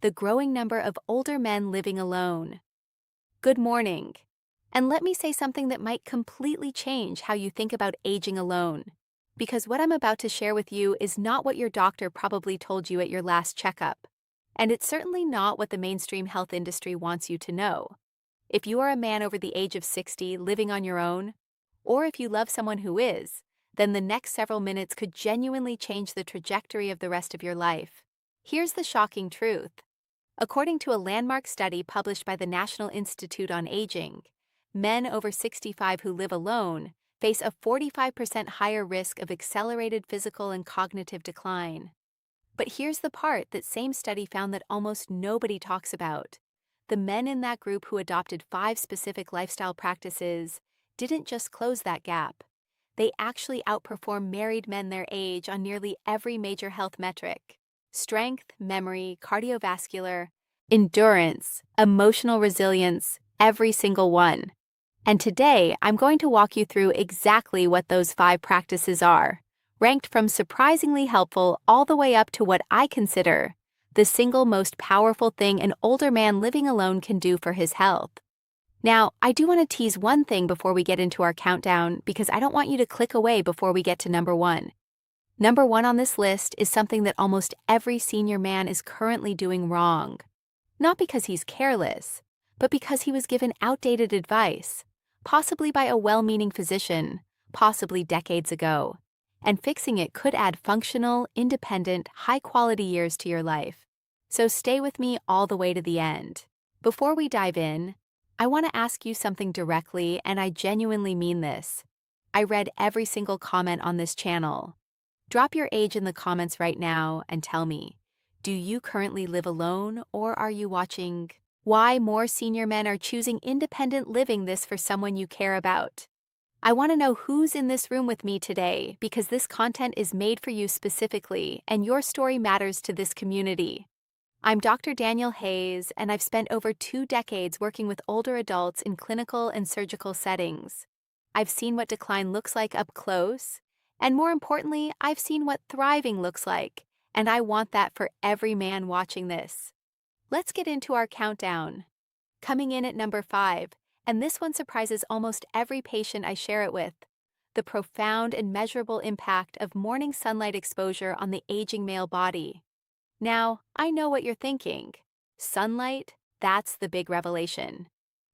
the growing number of older men living alone. Good morning. And let me say something that might completely change how you think about aging alone. Because what I'm about to share with you is not what your doctor probably told you at your last checkup. And it's certainly not what the mainstream health industry wants you to know. If you are a man over the age of 60 living on your own, or if you love someone who is, then the next several minutes could genuinely change the trajectory of the rest of your life. Here's the shocking truth. According to a landmark study published by the National Institute on Aging, men over 65 who live alone face a 45% higher risk of accelerated physical and cognitive decline. But here's the part that same study found that almost nobody talks about. The men in that group who adopted 5 specific lifestyle practices didn't just close that gap. They actually outperform married men their age on nearly every major health metric: strength, memory, cardiovascular, endurance, emotional resilience, every single one. And today, I'm going to walk you through exactly what those 5 practices are, ranked from surprisingly helpful all the way up to what I consider the single most powerful thing an older man living alone can do for his health. Now, I do want to tease one thing before we get into our countdown because I don't want you to click away before we get to number 1. Number 1 on this list is something that almost every senior man is currently doing wrong. Not because he's careless, but because he was given outdated advice, possibly by a well-meaning physician, possibly decades ago. And fixing it could add functional, independent, high-quality years to your life. So stay with me all the way to the end. Before we dive in, I want to ask you something directly, and I genuinely mean this. I read every single comment on this channel. Drop your age in the comments right now and tell me, do you currently live alone, or are you watching why more senior men are choosing independent living this for someone you care about? I want to know who's in this room with me today because this content is made for you specifically, and your story matters to this community. I'm Dr. Daniel Hayes, and I've spent over 2 decades working with older adults in clinical and surgical settings. I've seen what decline looks like up close, and more importantly, I've seen what thriving looks like, and I want that for every man watching this. Let's get into our countdown. Coming in at number 5, and this one surprises almost every patient I share it with: the profound and measurable impact of morning sunlight exposure on the aging male body. Now, I know what you're thinking. Sunlight? That's the big revelation.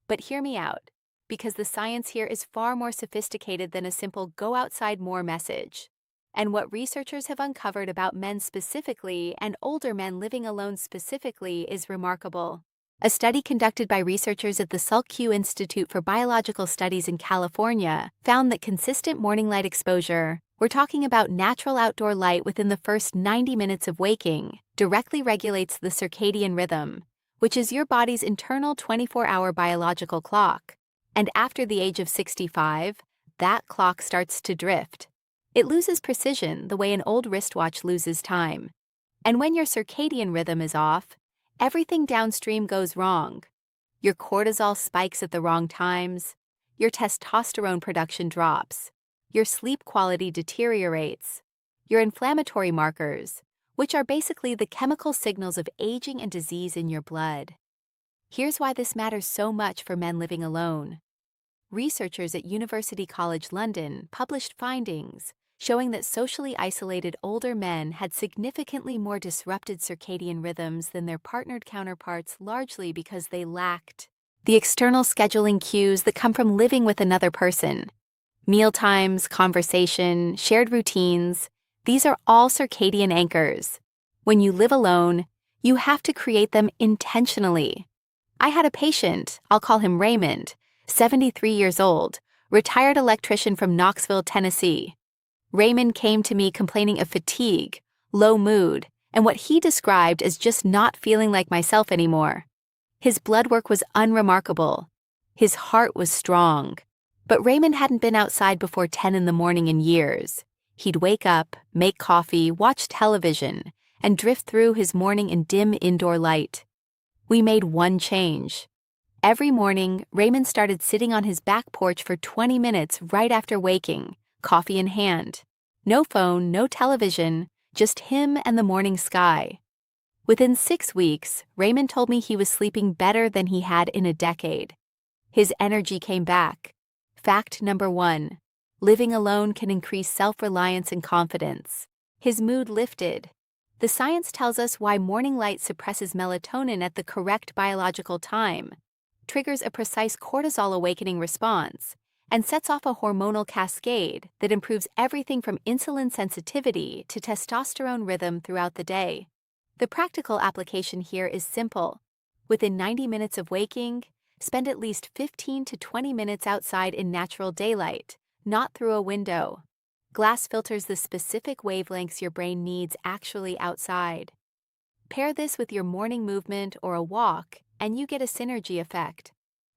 But hear me out, because the science here is far more sophisticated than a simple go outside more message. And what researchers have uncovered about men specifically and older men living alone specifically is remarkable. A study conducted by researchers at the Salk Q Institute for Biological Studies in California found that consistent morning light exposure, we're talking about natural outdoor light within the first 90 minutes of waking, directly regulates the circadian rhythm, which is your body's internal 24-hour biological clock. And after the age of 65, that clock starts to drift. It loses precision the way an old wristwatch loses time. And when your circadian rhythm is off, everything downstream goes wrong. Your cortisol spikes at the wrong times, your testosterone production drops, your sleep quality deteriorates, your inflammatory markers, which are basically the chemical signals of aging and disease in your blood. Here's why this matters so much for men living alone. Researchers at University College London published findings showing that socially isolated older men had significantly more disrupted circadian rhythms than their partnered counterparts, largely because they lacked the external scheduling cues that come from living with another person. Mealtimes, conversation, shared routines, these are all circadian anchors. When you live alone, you have to create them intentionally. I had a patient, I'll call him Raymond, 73 years old, retired electrician from Knoxville, Tennessee. Raymond came to me complaining of fatigue, low mood, and what he described as just not feeling like myself anymore. His blood work was unremarkable. His heart was strong. But Raymond hadn't been outside before 10 in the morning in years. He'd wake up, make coffee, watch television, and drift through his morning in dim indoor light. We made one change. Every morning, Raymond started sitting on his back porch for 20 minutes right after waking, coffee in hand. No phone, no television, just him and the morning sky. Within 6 weeks, Raymond told me he was sleeping better than he had in a decade. His energy came back. Fact number 1. Living alone can increase self-reliance and confidence. His mood lifted. The science tells us why morning light suppresses melatonin at the correct biological time, triggers a precise cortisol awakening response, and sets off a hormonal cascade that improves everything from insulin sensitivity to testosterone rhythm throughout the day. The practical application here is simple. Within 90 minutes of waking, spend at least 15 to 20 minutes outside in natural daylight, not through a window. Glass filters the specific wavelengths your brain needs actually outside. Pair this with your morning movement or a walk, and you get a synergy effect.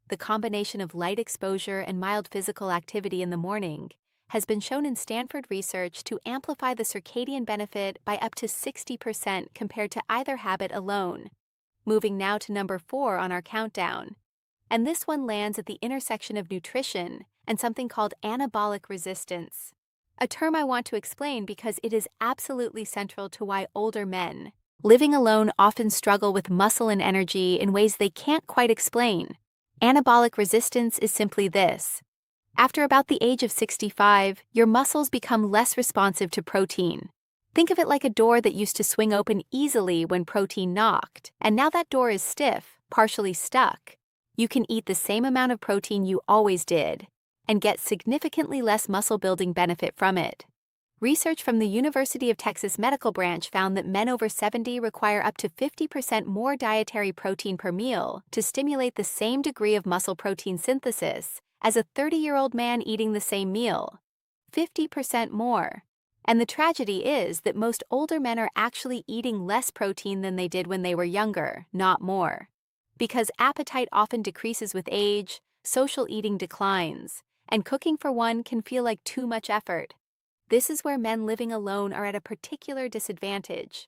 The combination of light exposure and mild physical activity in the morning has been shown in Stanford research to amplify the circadian benefit by up to 60% compared to either habit alone. Moving now to number 4 on our countdown. And this one lands at the intersection of nutrition and something called anabolic resistance. A term I want to explain because it is absolutely central to why older men living alone often struggle with muscle and energy in ways they can't quite explain. Anabolic resistance is simply this. After about the age of 65, your muscles become less responsive to protein. Think of it like a door that used to swing open easily when protein knocked, and now that door is stiff, partially stuck. You can eat the same amount of protein you always did, and get significantly less muscle-building benefit from it. Research from the University of Texas Medical Branch found that men over 70 require up to 50% more dietary protein per meal to stimulate the same degree of muscle protein synthesis as a 30-year-old man eating the same meal. 50% more. And the tragedy is that most older men are actually eating less protein than they did when they were younger, not more. Because appetite often decreases with age, social eating declines, and cooking for one can feel like too much effort. This is where men living alone are at a particular disadvantage.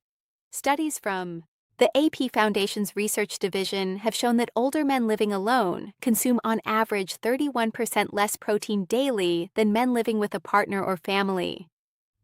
Studies from the AP Foundation's research division have shown that older men living alone consume on average 31% less protein daily than men living with a partner or family.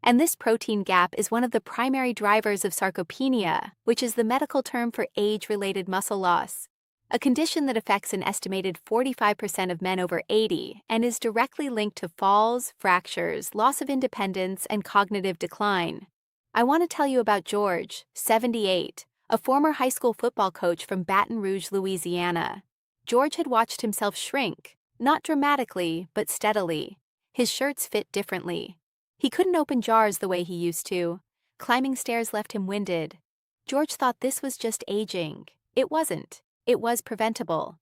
And this protein gap is one of the primary drivers of sarcopenia, which is the medical term for age-related muscle loss, a condition that affects an estimated 45% of men over 80 and is directly linked to falls, fractures, loss of independence, and cognitive decline. I want to tell you about George, 78, a former high school football coach from Baton Rouge, Louisiana. George had watched himself shrink, not dramatically, but steadily. His shirts fit differently. He couldn't open jars the way he used to. Climbing stairs left him winded. George thought this was just aging. It wasn't. It was preventable.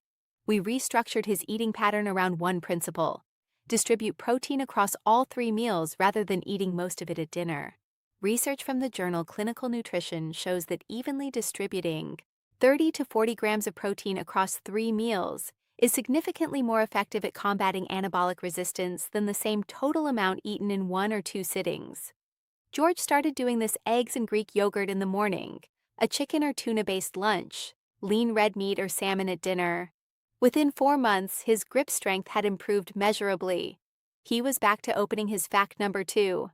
We restructured his eating pattern around one principle: distribute protein across all 3 meals rather than eating most of it at dinner. Research from the journal Clinical Nutrition shows that evenly distributing 30 to 40 grams of protein across 3 meals is significantly more effective at combating anabolic resistance than the same total amount eaten in 1 or 2 sittings. George started doing this eggs and Greek yogurt in the morning, a chicken or tuna-based lunch, lean red meat or salmon at dinner. Within 4 months, his grip strength had improved measurably. He was back to opening his fact number 2.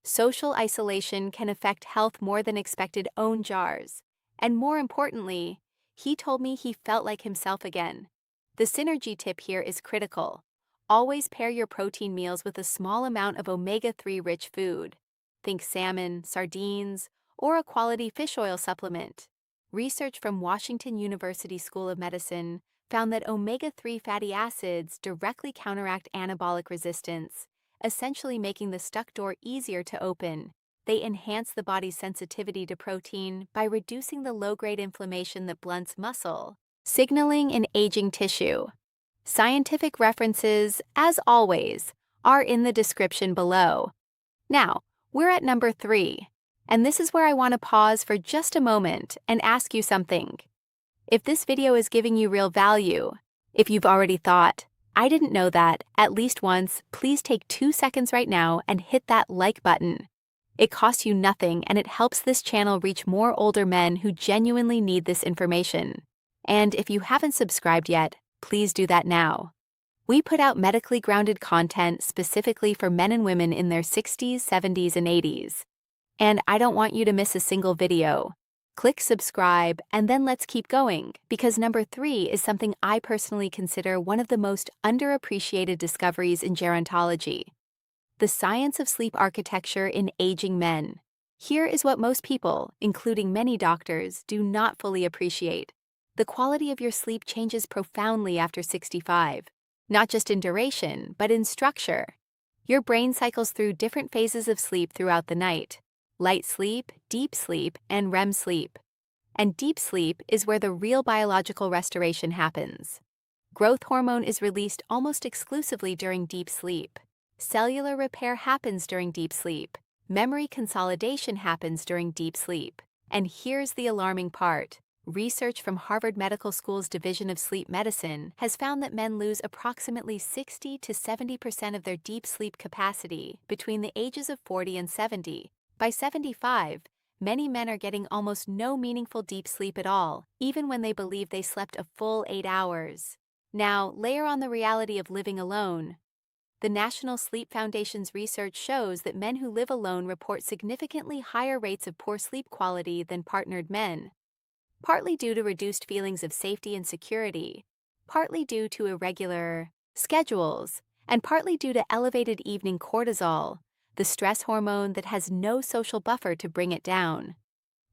Social isolation can affect health more than expected own jars. And more importantly, he told me he felt like himself again. The synergy tip here is critical. Always pair your protein meals with a small amount of omega-3 rich food. Think salmon, sardines, or a quality fish oil supplement. Research from Washington University School of Medicine found that omega-3 fatty acids directly counteract anabolic resistance, essentially making the stuck door easier to open. They enhance the body's sensitivity to protein by reducing the low-grade inflammation that blunts muscle, signaling in aging tissue. Scientific references, as always, are in the description below. Now, we're at number 3. And this is where I want to pause for just a moment and ask you something. If this video is giving you real value, if you've already thought, I didn't know that, at least once, please take 2 seconds right now and hit that like button. It costs you nothing and it helps this channel reach more older men who genuinely need this information. And if you haven't subscribed yet, please do that now. We put out medically grounded content specifically for men and women in their 60s, 70s, and 80s. And I don't want you to miss a single video. Click subscribe, and then let's keep going, because number 3 is something I personally consider one of the most underappreciated discoveries in gerontology: the science of sleep architecture in aging men. Here is what most people, including many doctors, do not fully appreciate. The quality of your sleep changes profoundly after 65, not just in duration, but in structure. Your brain cycles through different phases of sleep throughout the night: light sleep, deep sleep, and REM sleep. And deep sleep is where the real biological restoration happens. Growth hormone is released almost exclusively during deep sleep. Cellular repair happens during deep sleep. Memory consolidation happens during deep sleep. And here's the alarming part. Research from Harvard Medical School's Division of Sleep Medicine has found that men lose approximately 60 to 70% of their deep sleep capacity between the ages of 40 and 70. By 75, many men are getting almost no meaningful deep sleep at all, even when they believe they slept a full 8 hours. Now, layer on the reality of living alone. The National Sleep Foundation's research shows that men who live alone report significantly higher rates of poor sleep quality than partnered men, partly due to reduced feelings of safety and security, partly due to irregular schedules, and partly due to elevated evening cortisol, the stress hormone that has no social buffer to bring it down.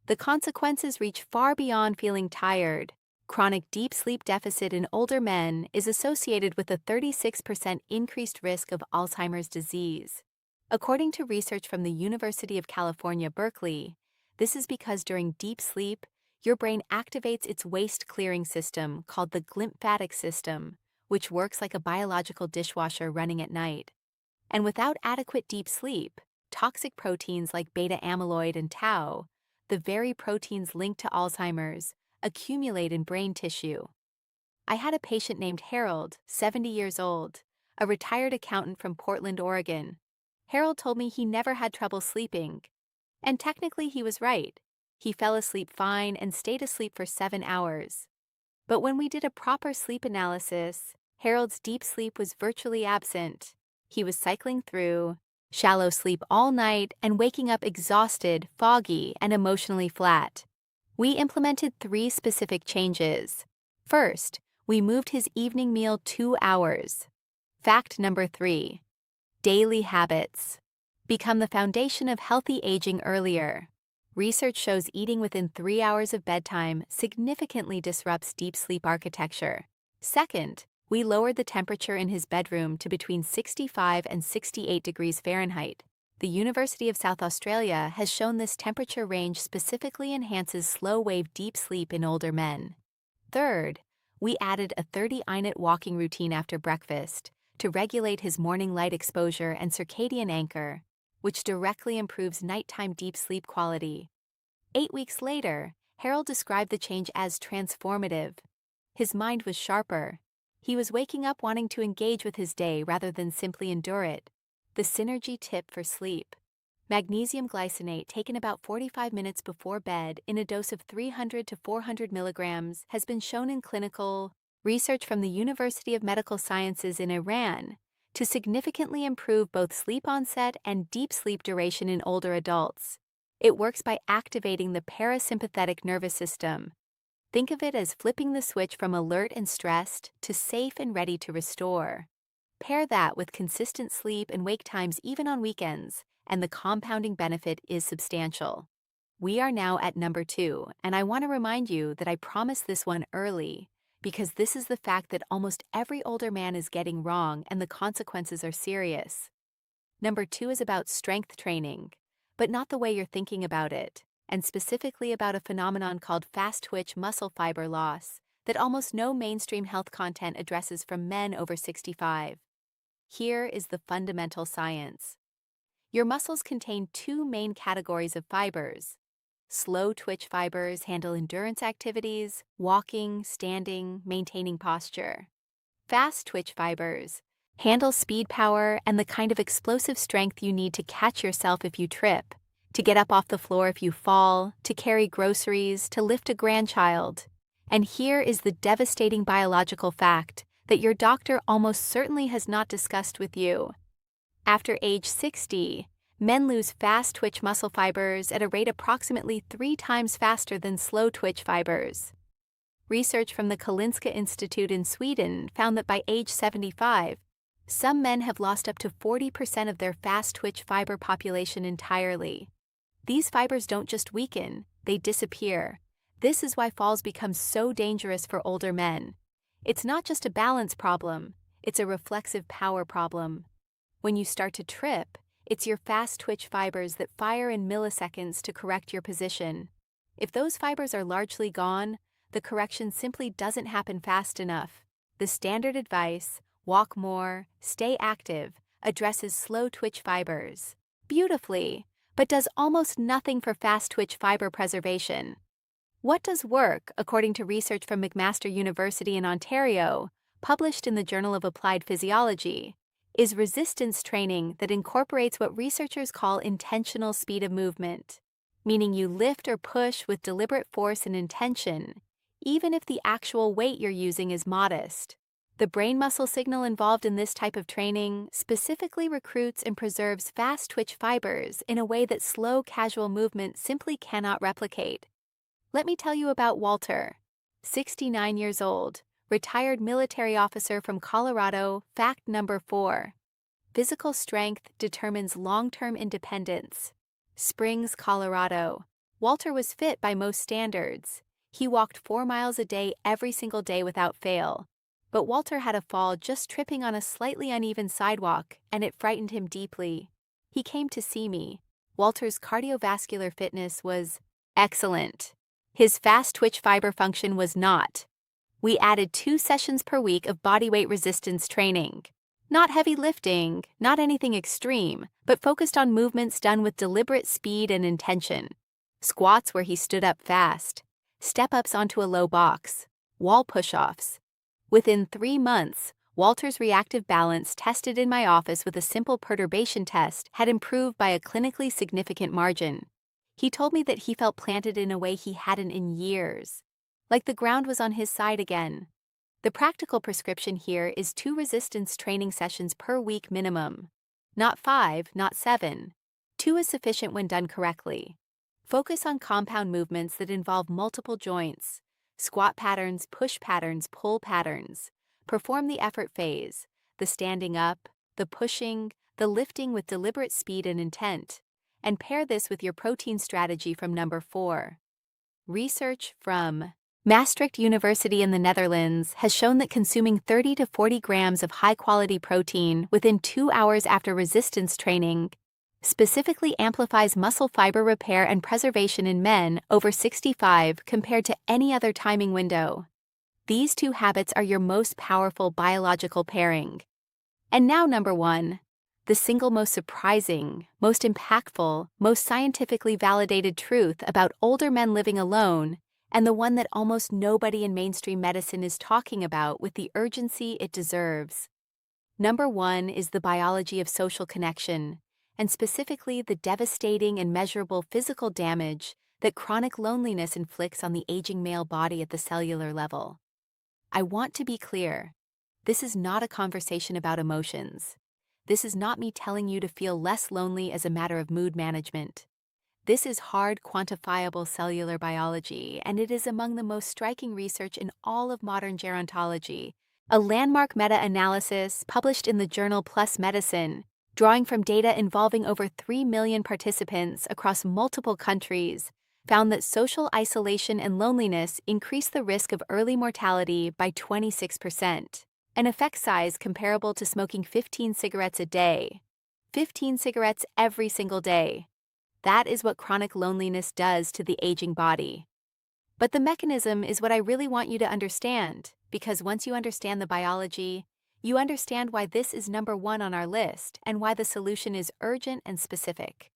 The consequences reach far beyond feeling tired. Chronic deep sleep deficit in older men is associated with a 36% increased risk of Alzheimer's disease. According to research from the University of California, Berkeley, this is because during deep sleep, your brain activates its waste clearing system called the glymphatic system, which works like a biological dishwasher running at night. And without adequate deep sleep, toxic proteins like beta amyloid and tau, the very proteins linked to Alzheimer's, accumulate in brain tissue. I had a patient named Harold, 70 years old, a retired accountant from Portland, Oregon. Harold told me he never had trouble sleeping. And technically he was right. He fell asleep fine and stayed asleep for 7 hours. But when we did a proper sleep analysis, Harold's deep sleep was virtually absent. He was cycling through shallow sleep all night and waking up exhausted, foggy, and emotionally flat. We implemented 3 specific changes. First, we moved his evening meal 2 hours. Fact number 3: daily habits become the foundation of healthy aging earlier. Research shows eating within 3 hours of bedtime significantly disrupts deep sleep architecture. Second, we lowered the temperature in his bedroom to between 65 and 68 degrees Fahrenheit. The University of South Australia has shown this temperature range specifically enhances slow-wave deep sleep in older men. Third, we added a 30-minute walking routine after breakfast to regulate his morning light exposure and circadian anchor, which directly improves nighttime deep sleep quality. 8 weeks later, Harold described the change as transformative. His mind was sharper. He was waking up wanting to engage with his day rather than simply endure it. The synergy tip for sleep: magnesium glycinate taken about 45 minutes before bed in a dose of 300 to 400 milligrams has been shown in clinical research from the University of Medical Sciences in Iran to significantly improve both sleep onset and deep sleep duration in older adults. It works by activating the parasympathetic nervous system. Think of it as flipping the switch from alert and stressed to safe and ready to restore. Pair that with consistent sleep and wake times even on weekends, and the compounding benefit is substantial. We are now at number 2, and I want to remind you that I promised this one early, because this is the fact that almost every older man is getting wrong and the consequences are serious. Number 2 is about strength training, but not the way you're thinking about it, and specifically about a phenomenon called fast-twitch muscle fiber loss that almost no mainstream health content addresses from men over 65. Here is the fundamental science. Your muscles contain 2 main categories of fibers. Slow twitch fibers handle endurance activities, walking, standing, maintaining posture. Fast twitch fibers handle speed, power, and the kind of explosive strength you need to catch yourself if you trip, to get up off the floor if you fall, to carry groceries, to lift a grandchild. And here is the devastating biological fact that your doctor almost certainly has not discussed with you. After age 60, Men lose fast twitch muscle fibers at a rate approximately 3 times faster than slow twitch fibers. Research from the Karolinska Institute in Sweden found that by age 75, some men have lost up to 40% of their fast twitch fiber population entirely. These fibers don't just weaken, they disappear. This is why falls become so dangerous for older men. It's not just a balance problem, it's a reflexive power problem. When you start to trip, it's your fast twitch fibers that fire in milliseconds to correct your position. If those fibers are largely gone, the correction simply doesn't happen fast enough. The standard advice, walk more, stay active, addresses slow twitch fibers beautifully, but does almost nothing for fast twitch fiber preservation. What does work, according to research from McMaster University in Ontario, published in the Journal of Applied Physiology, is resistance training that incorporates what researchers call intentional speed of movement, meaning you lift or push with deliberate force and intention, even if the actual weight you're using is modest. The brain muscle signal involved in this type of training specifically recruits and preserves fast twitch fibers in a way that slow, casual movement simply cannot replicate. Let me tell you about Walter, 69 years old, retired military officer from Colorado. Fact number 4. Physical strength determines long-term independence. Springs, Colorado. Walter was fit by most standards. He walked 4 miles a day every single day without fail. But Walter had a fall just tripping on a slightly uneven sidewalk, and it frightened him deeply. He came to see me. Walter's cardiovascular fitness was excellent. His fast twitch fiber function was not. We added 2 sessions per week of bodyweight resistance training. Not heavy lifting, not anything extreme, but focused on movements done with deliberate speed and intention. Squats where he stood up fast, step-ups onto a low box, wall push-offs. Within 3 months, Walter's reactive balance tested in my office with a simple perturbation test had improved by a clinically significant margin. He told me that he felt planted in a way he hadn't in years, like the ground was on his side again. The practical prescription here is 2 resistance training sessions per week minimum. Not 5, not 7. 2 is sufficient when done correctly. Focus on compound movements that involve multiple joints. Squat patterns, push patterns, pull patterns. Perform the effort phase, the standing up, the pushing, the lifting with deliberate speed and intent, and pair this with your protein strategy from number 4. Research from Maastricht University in the Netherlands has shown that consuming 30 to 40 grams of high-quality protein within 2 hours after resistance training specifically amplifies muscle fiber repair and preservation in men over 65 compared to any other timing window. These 2 habits are your most powerful biological pairing. And now number 1, the single most surprising, most impactful, most scientifically validated truth about older men living alone, and the one that almost nobody in mainstream medicine is talking about with the urgency it deserves. Number 1 is the biology of social connection, and specifically the devastating and measurable physical damage that chronic loneliness inflicts on the aging male body at the cellular level. I want to be clear. This is not a conversation about emotions. This is not me telling you to feel less lonely as a matter of mood management. This is hard, quantifiable cellular biology, and it is among the most striking research in all of modern gerontology. A landmark meta-analysis published in the journal PLOS Medicine, drawing from data involving over 3 million participants across multiple countries, found that social isolation and loneliness increase the risk of early mortality by 26%, an effect size comparable to smoking 15 cigarettes a day. 15 cigarettes every single day. That is what chronic loneliness does to the aging body. But the mechanism is what I really want you to understand, because once you understand the biology, you understand why this is number 1 on our list and why the solution is urgent and specific.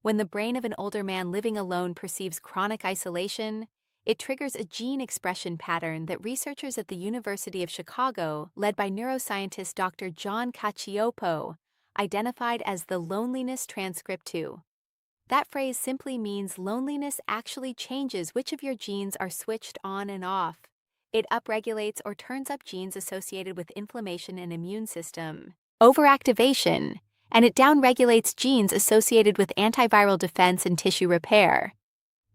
When the brain of an older man living alone perceives chronic isolation, it triggers a gene expression pattern that researchers at the University of Chicago, led by neuroscientist Dr. John Cacioppo, identified as the loneliness transcript 2. That phrase simply means loneliness actually changes which of your genes are switched on and off. It upregulates or turns up genes associated with inflammation and immune system overactivation, and it downregulates genes associated with antiviral defense and tissue repair.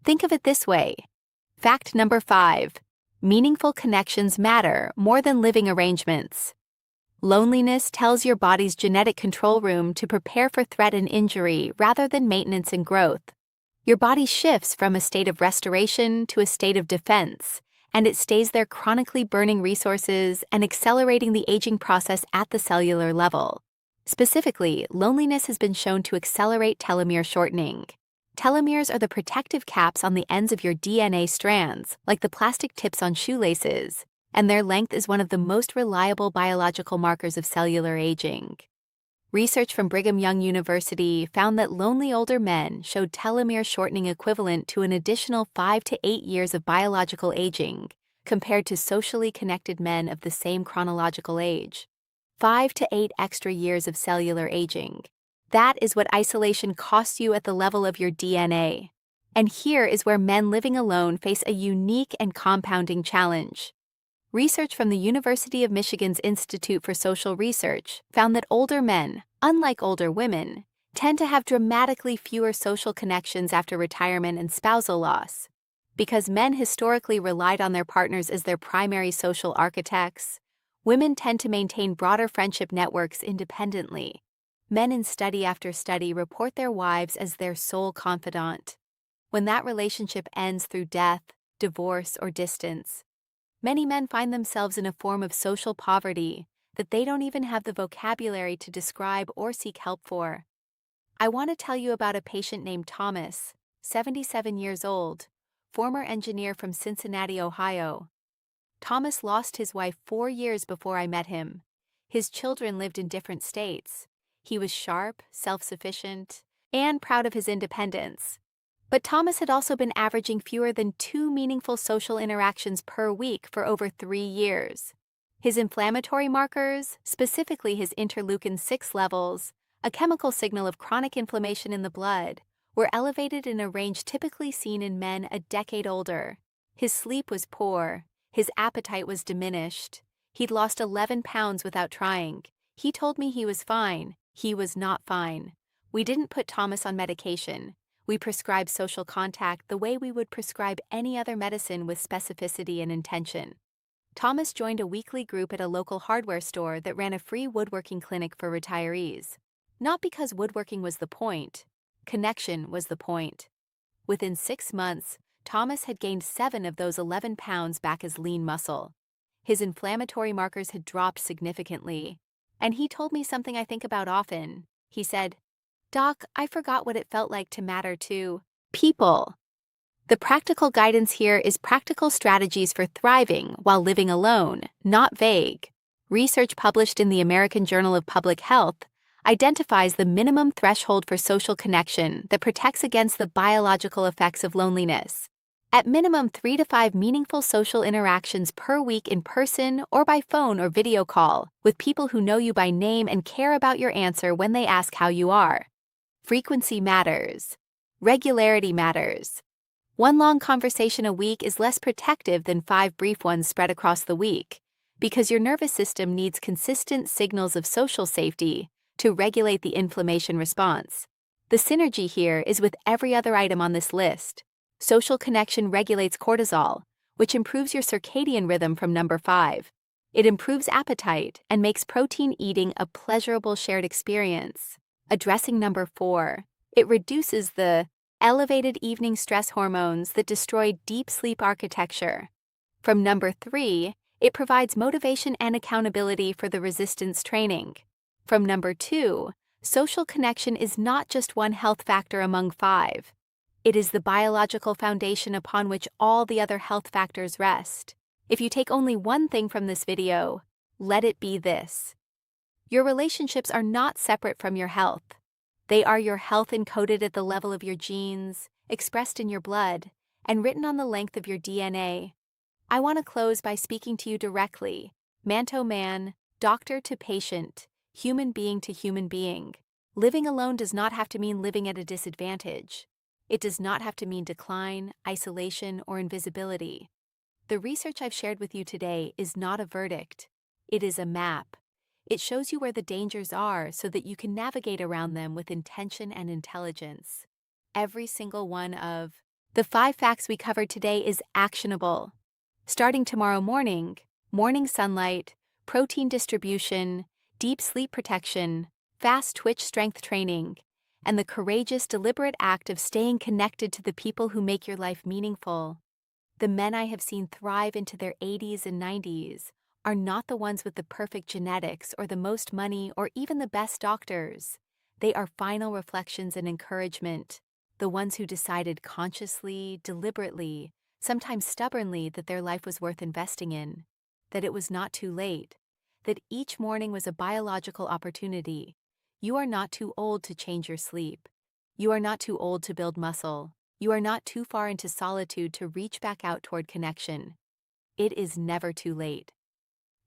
Think of it this way. Fact number 5. Meaningful connections matter more than living arrangements. Loneliness tells your body's genetic control room to prepare for threat and injury rather than maintenance and growth. Your body shifts from a state of restoration to a state of defense, and it stays there chronically burning resources and accelerating the aging process at the cellular level. Specifically, loneliness has been shown to accelerate telomere shortening. Telomeres are the protective caps on the ends of your DNA strands, like the plastic tips on shoelaces, and their length is one of the most reliable biological markers of cellular aging. Research from Brigham Young University found that lonely older men showed telomere shortening equivalent to an additional 5 to 8 years of biological aging, compared to socially connected men of the same chronological age. 5 to 8 extra years of cellular aging. That is what isolation costs you at the level of your DNA. And here is where men living alone face a unique and compounding challenge. Research from the University of Michigan's Institute for Social Research found that older men, unlike older women, tend to have dramatically fewer social connections after retirement and spousal loss. Because men historically relied on their partners as their primary social architects, women tend to maintain broader friendship networks independently. Men in study after study report their wives as their sole confidant. When that relationship ends through death, divorce, or distance, many men find themselves in a form of social poverty that they don't even have the vocabulary to describe or seek help for. I want to tell you about a patient named Thomas, 77 years old, former engineer from Cincinnati, Ohio. Thomas lost his wife 4 years before I met him. His children lived in different states. He was sharp, self-sufficient, and proud of his independence. But Thomas had also been averaging fewer than 2 meaningful social interactions per week for over 3 years. His inflammatory markers, specifically his interleukin-6 levels, a chemical signal of chronic inflammation in the blood, were elevated in a range typically seen in men a decade older. His sleep was poor. His appetite was diminished. He'd lost 11 pounds without trying. He told me he was fine. He was not fine. We didn't put Thomas on medication. We prescribed social contact the way we would prescribe any other medicine with specificity and intention. Thomas joined a weekly group at a local hardware store that ran a free woodworking clinic for retirees. Not because woodworking was the point. Connection was the point. Within 6 months, Thomas had gained 7 of those 11 pounds back as lean muscle. His inflammatory markers had dropped significantly. And he told me something I think about often. He said, "Doc, I forgot what it felt like to matter to people." The practical guidance here is practical strategies for thriving while living alone, not vague. Research published in the American Journal of Public Health identifies the minimum threshold for social connection that protects against the biological effects of loneliness. At minimum 3 to 5 meaningful social interactions per week in person or by phone or video call with people who know you by name and care about your answer when they ask how you are. Frequency matters. Regularity matters. 1 long conversation a week is less protective than 5 brief ones spread across the week, because your nervous system needs consistent signals of social safety to regulate the inflammation response. The synergy here is with every other item on this list. Social connection regulates cortisol, which improves your circadian rhythm from number 5. It improves appetite and makes protein eating a pleasurable shared experience. Addressing number 4, it reduces the elevated evening stress hormones that destroy deep sleep architecture. From number 3, it provides motivation and accountability for the resistance training. From number 2, social connection is not just one health factor among 5. It is the biological foundation upon which all the other health factors rest. If you take only one thing from this video, let it be this. Your relationships are not separate from your health. They are your health encoded at the level of your genes, expressed in your blood, and written on the length of your DNA. I want to close by speaking to you directly, man to man, doctor to patient, human being to human being. Living alone does not have to mean living at a disadvantage. It does not have to mean decline, isolation, or invisibility. The research I've shared with you today is not a verdict. It is a map. It shows you where the dangers are so that you can navigate around them with intention and intelligence. Every single one of the 5 facts we covered today is actionable. Starting tomorrow morning, morning sunlight, protein distribution, deep sleep protection, fast twitch strength training, and the courageous, deliberate act of staying connected to the people who make your life meaningful. The men I have seen thrive into their 80s and 90s are not the ones with the perfect genetics or the most money or even the best doctors. They are final reflections and encouragement, the ones who decided consciously, deliberately, sometimes stubbornly that their life was worth investing in, that it was not too late, that each morning was a biological opportunity. You are not too old to change your sleep. You are not too old to build muscle. You are not too far into solitude to reach back out toward connection. It is never too late.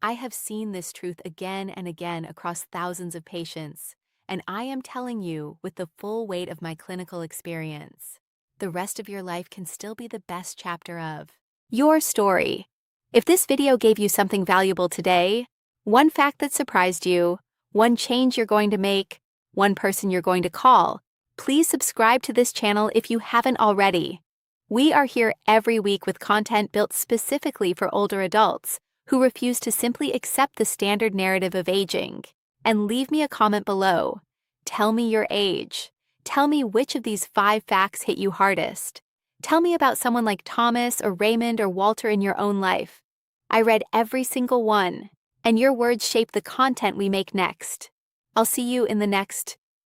I have seen this truth again and again across thousands of patients, and I am telling you with the full weight of my clinical experience. The rest of your life can still be the best chapter of your story. If this video gave you something valuable today, one fact that surprised you, one change you're going to make, one person you're going to call, please subscribe to this channel if you haven't already. We are here every week with content built specifically for older adults who refuse to simply accept the standard narrative of aging. And leave me a comment below. Tell me your age. Tell me which of these 5 facts hit you hardest. Tell me about someone like Thomas or Raymond or Walter in your own life. I read every single one, and your words shape the content we make next. I'll see you in the next